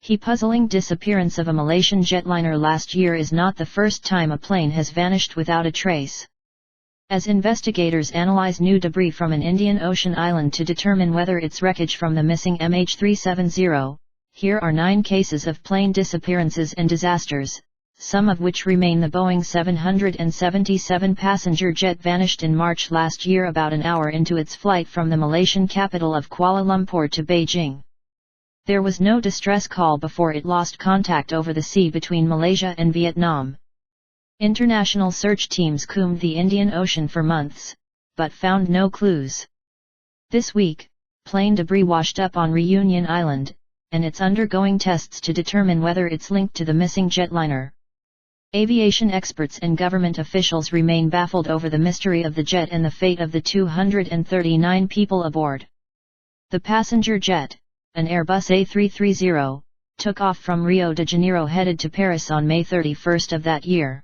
The puzzling disappearance of a Malaysian jetliner last year is not the first time a plane has vanished without a trace. As investigators analyze new debris from an Indian Ocean island to determine whether it's wreckage from the missing MH370, here are 9 cases of plane disappearances and disasters, some of which remain. The Boeing 777 passenger jet vanished in March last year about an hour into its flight from the Malaysian capital of Kuala Lumpur to Beijing. There was no distress call before it lost contact over the sea between Malaysia and Vietnam. International search teams combed the Indian Ocean for months, but found no clues. This week, plane debris washed up on Reunion Island, and it's undergoing tests to determine whether it's linked to the missing jetliner. Aviation experts and government officials remain baffled over the mystery of the jet and the fate of the 239 people aboard. The passenger jet, an Airbus A330, took off from Rio de Janeiro headed to Paris on May 31 of that year.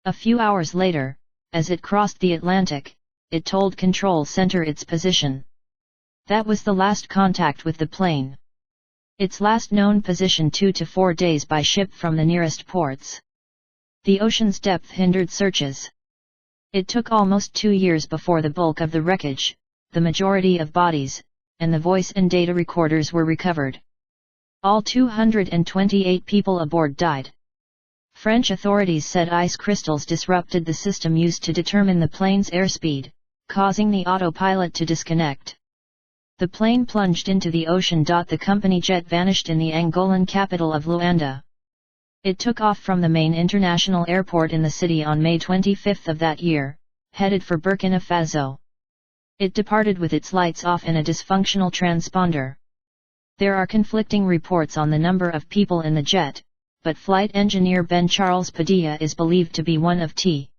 A few hours later, as it crossed the Atlantic, it told Control Center its position. That was the last contact with the plane. Its last known position 2 to 4 days by ship from the nearest ports. The ocean's depth hindered searches. It took almost 2 years before the bulk of the wreckage, the majority of bodies, and the voice and data recorders were recovered. All 228 people aboard died. French authorities said ice crystals disrupted the system used to determine the plane's airspeed, causing the autopilot to disconnect. The plane plunged into the ocean. The company jet vanished in the Angolan capital of Luanda. It took off from the main international airport in the city on May 25 of that year, headed for Burkina Faso. It departed with its lights off and a dysfunctional transponder. There are conflicting reports on the number of people in the jet, but flight engineer Ben Charles Padilla is believed to be one of T.